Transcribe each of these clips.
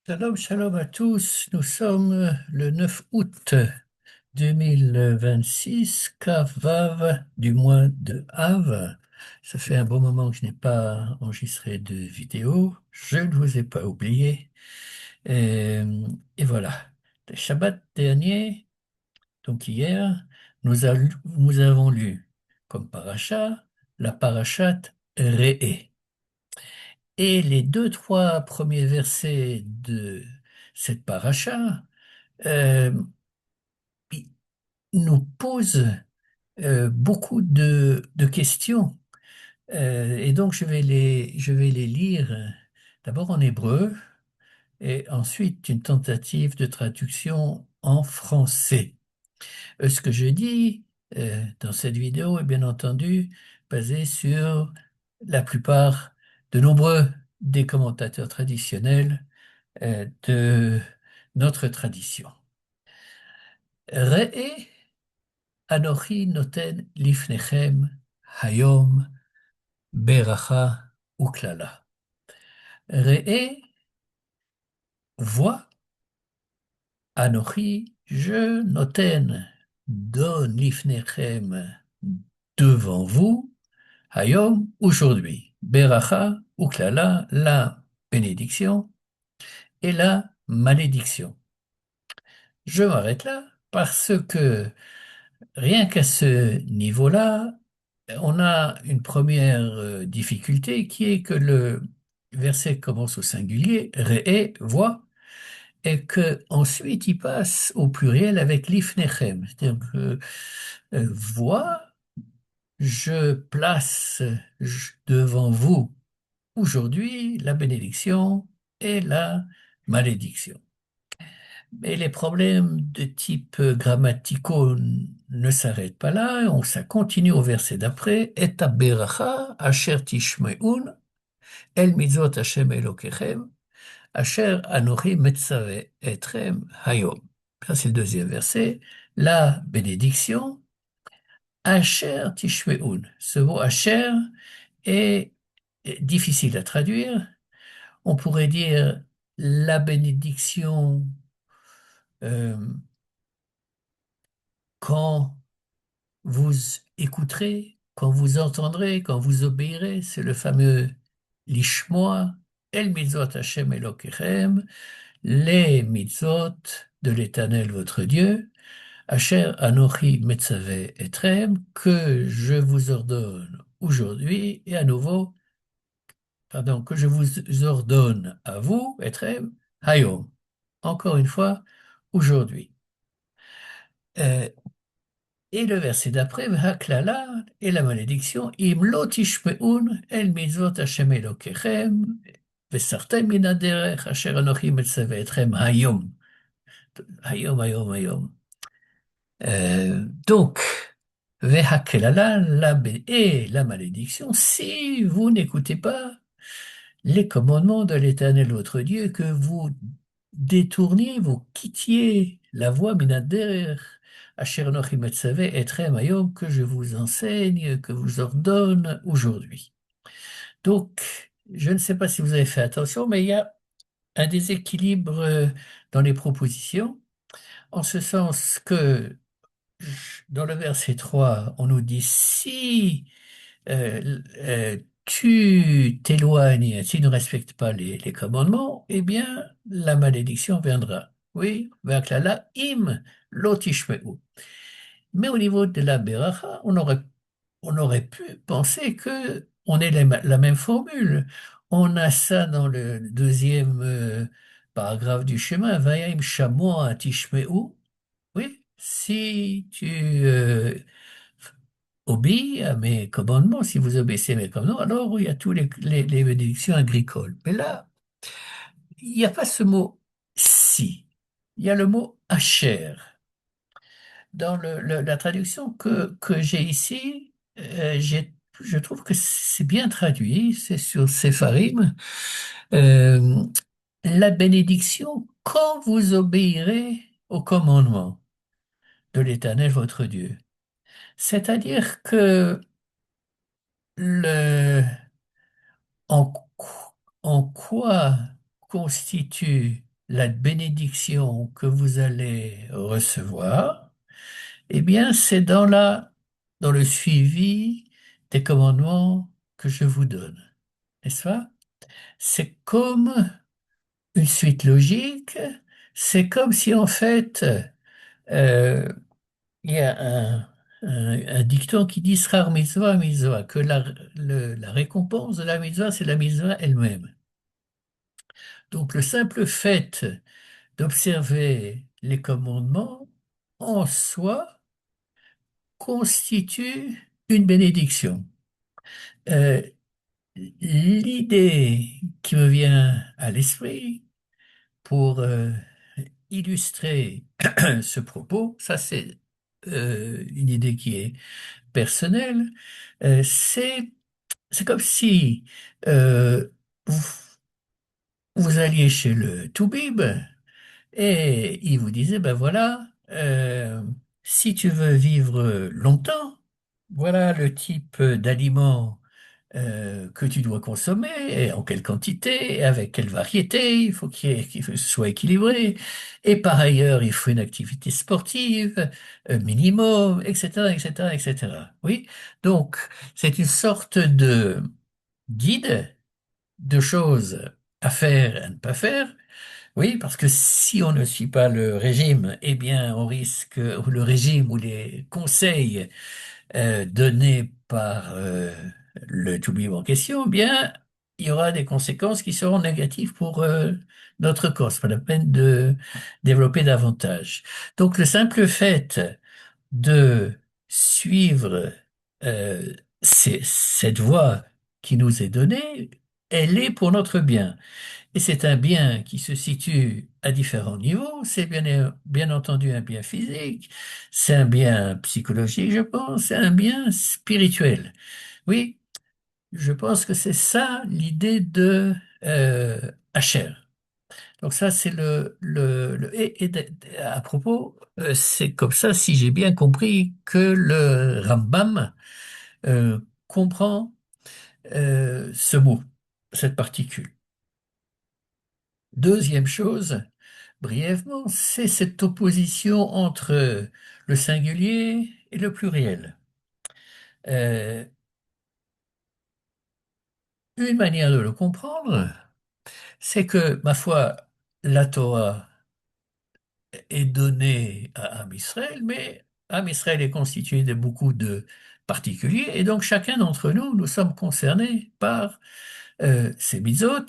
Shalom, shalom à tous. Nous sommes le 9 août 2026, Vav du mois de Av. Ça fait un bon moment que je n'ai pas enregistré de vidéo. Je ne vous ai pas oublié. Et, et voilà. Le Shabbat dernier, donc hier, nous avons lu comme paracha la parachat Re'eh. Et les deux, trois premiers versets de cette paracha euh, il nous posent beaucoup de questions. Et donc, je vais les lire d'abord en hébreu et ensuite une tentative de traduction en français. Ce que je dis dans cette vidéo est bien entendu basé sur la plupart de nombreux des commentateurs traditionnels de notre tradition. Re'e Anochi noten lifnechem hayom beracha uklala. Re'e, vois, Anochi, je noten, donne lifnechem, devant vous, hayom, aujourd'hui, beracha uklala, la bénédiction et la malédiction. Je m'arrête là parce que rien qu'à ce niveau-là, on a une première difficulté qui est que le verset commence au singulier, re'e, voix, et que ensuite il passe au pluriel avec lifnechem. C'est-à-dire que voix, je place devant vous aujourd'hui la bénédiction et la malédiction. Mais les problèmes de type grammaticaux ne s'arrêtent pas là, ça continue au verset d'après, et beracha asher tishmeun el mitzvot Hashem Elokechem asher anochi metzave etrem hayom. Ça c'est le deuxième verset. La bénédiction asher tishmeun. Ce mot asher est difficile à traduire. On pourrait dire la bénédiction euh, quand vous écouterez, quand vous entendrez, quand vous obéirez, c'est le fameux lishmoa, el mitzvot Hashem Elokechem, les mitzvot de l'Éternel votre Dieu, Asher Anochi Metzave Etrem, que je vous ordonne aujourd'hui, et à nouveau, pardon, que je vous ordonne à vous, Etrem, Hayom, encore une fois, aujourd'hui. Euh, Et le verset d'après, V'haklala, et la malédiction, Im lo tishme'un el mitzvot Hashem Elokechem, v'sartem min haderech asher anochi metzaveh etchem hayom. Hayom, hayom, hayom. Donc, V'haklala, et la malédiction, si vous n'écoutez pas les commandements de l'Éternel votre Dieu, que vous détourniez, vous quittiez la voie minader, Asher Nochi Metzaveh Etrem Hayom, que je vous enseigne, que vous ordonne aujourd'hui. Donc, je ne sais pas si vous avez fait attention, mais il y a un déséquilibre dans les propositions, en ce sens que dans le verset 3, on nous dit si tu t'éloignes, tu ne respectes pas les commandements, eh bien, la malédiction viendra. Oui, Vaklala im lo tishmeu. Mais au niveau de la beracha, on aurait pu penser que on ait la même formule. On a ça dans le deuxième paragraphe du schéma, Vayim shamoa tishmeu. Oui, si tu obéis à mes commandements, si vous obéissez à mes commandements, alors il y a tous les bénédictions agricoles. Mais là, il n'y a pas ce mot si, il y a le mot asher. Dans la traduction que j'ai ici, je trouve que c'est bien traduit, c'est sur Sépharim. Euh, la bénédiction quand vous obéirez au commandement de l'Éternel votre Dieu. C'est-à-dire que le, en, en quoi constitue la bénédiction que vous allez recevoir, eh bien, c'est dans le suivi des commandements que je vous donne. N'est-ce pas? C'est comme une suite logique. C'est comme si, en fait, euh, il y a un dicton qui dit Schar mitzvah mitzvah, que la récompense de la mitzvah, c'est la mitzvah elle-même. Donc, le simple fait d'observer les commandements en soi constitue une bénédiction. Euh, L'idée qui me vient à l'esprit pour illustrer ce propos, ça c'est une idée qui est personnelle, c'est comme si euh, vous, vous alliez chez le Toubib et il vous disait, ben voilà, si tu veux vivre longtemps, voilà le type d'aliments que tu dois consommer, et en quelle quantité, et avec quelle variété, il faut qu'il soit équilibré. Et par ailleurs, il faut une activité sportive, minimum, etc., etc., etc. Oui, donc c'est une sorte de guide de choses à faire et à ne pas faire. Oui, parce que si on ne suit pas le régime, eh bien, on risque, ou le régime ou les conseils donnés par le Toubib en question, eh bien, il y aura des conséquences qui seront négatives pour notre corps. C'est pas la peine de développer davantage. Donc, le simple fait de suivre euh, cette voie qui nous est donnée, elle est pour notre bien. Et c'est un bien qui se situe à différents niveaux. C'est bien entendu un bien physique, c'est un bien psychologique, je pense, c'est un bien spirituel. Oui, je pense que c'est ça l'idée de Asher. Donc ça, c'est à propos, c'est comme ça, si j'ai bien compris, que le Rambam euh, comprend ce mot, cette particule. Deuxième chose, brièvement, c'est cette opposition entre le singulier et le pluriel. Euh, une manière de le comprendre, c'est que, ma foi, la Torah est donnée à Am Israël, mais Am Israël est constitué de beaucoup de particuliers, et donc chacun d'entre nous, nous sommes concernés par ces mitzvot,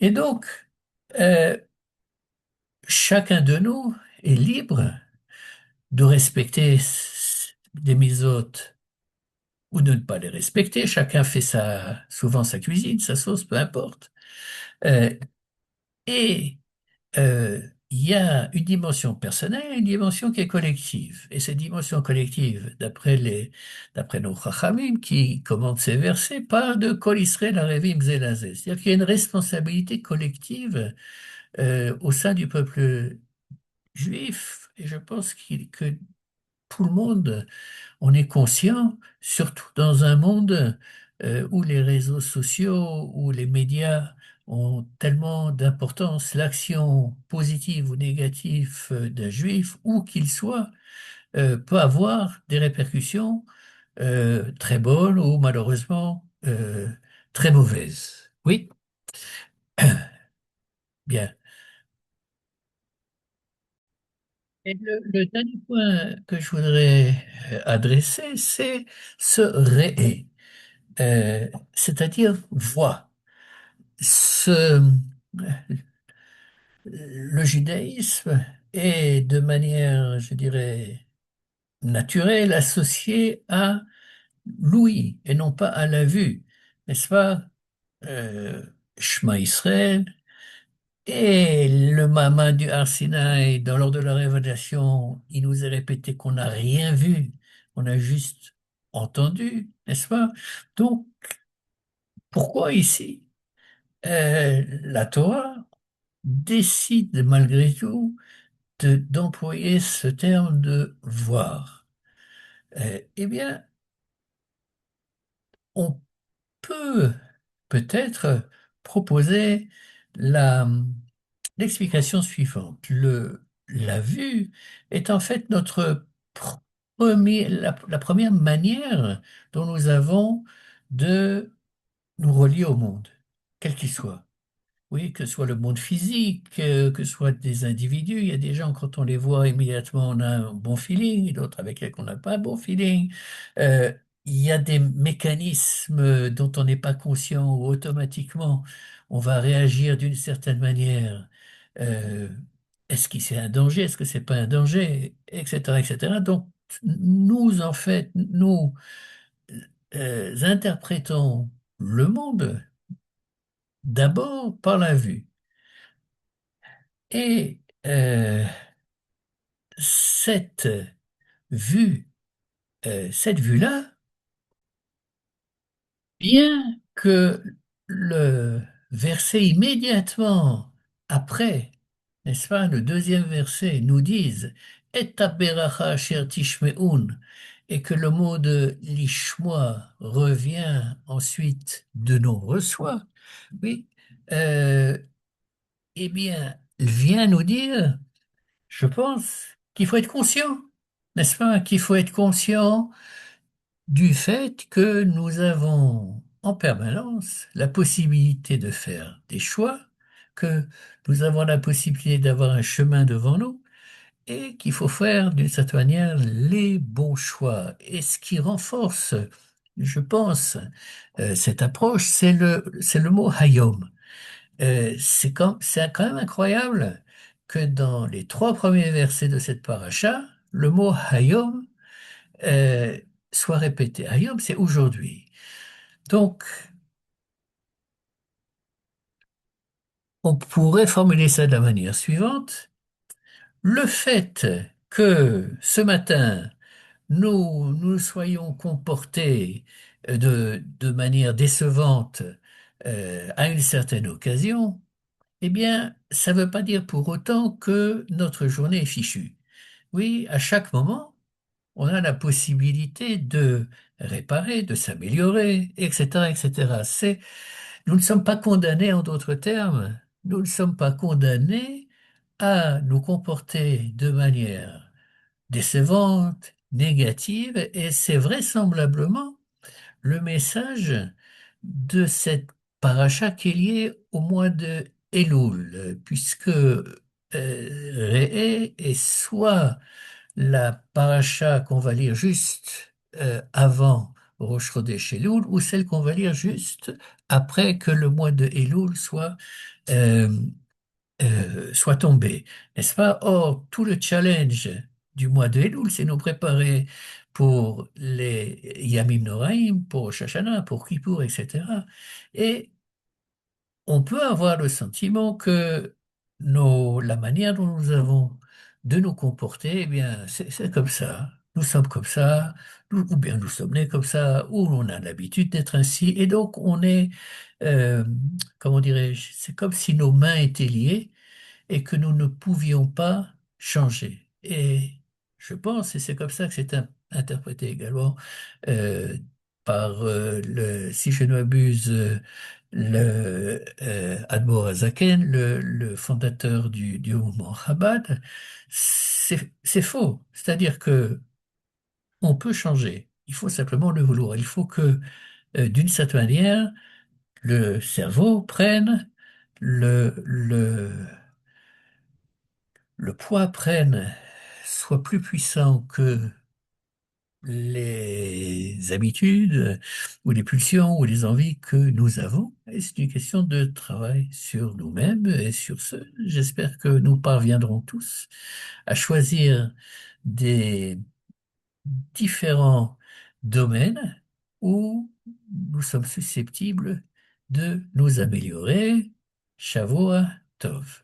et donc euh, chacun de nous est libre de respecter des mitzvot ou de ne pas les respecter. Chacun fait souvent sa cuisine, sa sauce, peu importe. Euh, et il y a une dimension personnelle et une dimension qui est collective. Et cette dimension collective, d'après nos Chachamim qui commentent ces versets, parle de Kol Israël Arevim Zelazé. C'est-à-dire qu'il y a une responsabilité collective au sein du peuple juif. Et je pense que tout le monde on est conscient, surtout dans un monde où les réseaux sociaux, où les médias ont tellement d'importance, l'action positive ou négative d'un juif, où qu'il soit, peut avoir des répercussions très bonnes ou malheureusement très mauvaises. Oui, bien. Et le dernier point que je voudrais adresser, c'est ce ré, c'est-à-dire voix. Ce, le judaïsme est de manière, je dirais, naturelle associé à l'ouïe et non pas à la vue, n'est-ce pas? Shema Israël et le Maman du Har Sinaï, lors de la révélation, il nous est répété qu'on n'a rien vu, on a juste entendu, n'est-ce pas? Donc, pourquoi ici la Torah décide malgré tout d'employer ce terme de voir. Eh bien, on peut peut-être proposer la, l'explication suivante. La vue est en fait notre la première manière dont nous avons de nous relier au monde, quel qu'il soit. Oui, que ce soit le monde physique, que ce soit des individus, il y a des gens, quand on les voit immédiatement, on a un bon feeling, et d'autres avec lesquels on n'a pas un bon feeling. Euh, il y a des mécanismes dont on n'est pas conscient ou automatiquement on va réagir d'une certaine manière. Euh, est-ce que c'est un danger? Est-ce que c'est pas un danger? Etc., etc. Donc, nous, en fait, nous interprétons le monde d'abord par la vue. Et cette vue, cette vue-là, bien que le verset immédiatement après, n'est-ce pas, le deuxième verset nous dise Et beracha asher tishme'un, et que le mot de lishmoa revient ensuite de non reçoit, oui, euh, eh bien, il vient nous dire je pense qu'il faut être conscient, n'est-ce pas? Qu'il faut être conscient du fait que nous avons en permanence la possibilité de faire des choix, que nous avons la possibilité d'avoir un chemin devant nous et qu'il faut faire d'une certaine manière les bons choix. Et ce qui renforce, je pense, cette approche, c'est le mot Hayom. C'est quand même incroyable que dans les trois premiers versets de cette paracha, le mot Hayom euh, soit répété. Hayom, c'est aujourd'hui. Donc, on pourrait formuler ça de la manière suivante. Le fait que ce matin, nous nous soyons comportés de manière décevante à une certaine occasion, eh bien, ça ne veut pas dire pour autant que notre journée est fichue. Oui, à chaque moment, on a la possibilité de réparer, de s'améliorer, etc., etc. Nous ne sommes pas condamnés, en d'autres termes, nous ne sommes pas condamnés à nous comporter de manière décevante, négative, et c'est vraisemblablement le message de cette paracha qui est liée au mois de Elul, puisque Re'eh est soit la paracha qu'on va lire juste avant Rosh Chodesh Elul, ou celle qu'on va lire juste après que le mois de Elul euh, soit tombé, n'est-ce pas? Or, tout le challenge du mois de Elul, c'est nous préparer pour les Yamim Noraim, pour Rosh Hashanah, pour Kippour, etc. Et on peut avoir le sentiment que la manière dont nous avons de nous comporter, eh bien, c'est comme ça. Nous sommes comme ça, ou bien nous sommes nés comme ça, ou on a l'habitude d'être ainsi. Et donc, euh, comment dirais-je, c'est comme si nos mains étaient liées et que nous ne pouvions pas changer. Et je pense, et c'est comme ça que c'est interprété également euh, par si je ne m'abuse, le Admor Azaken, le fondateur du mouvement Chabad, c'est faux. C'est-à-dire que on peut changer. Il faut simplement le vouloir. Il faut que, d'une certaine manière, le cerveau prenne le poids prenne soit plus puissant que les habitudes ou les pulsions ou les envies que nous avons. Et c'est une question de travail sur nous-mêmes et sur ce. J'espère que nous parviendrons tous à choisir des différents domaines où nous sommes susceptibles de nous améliorer. Shavua Tov.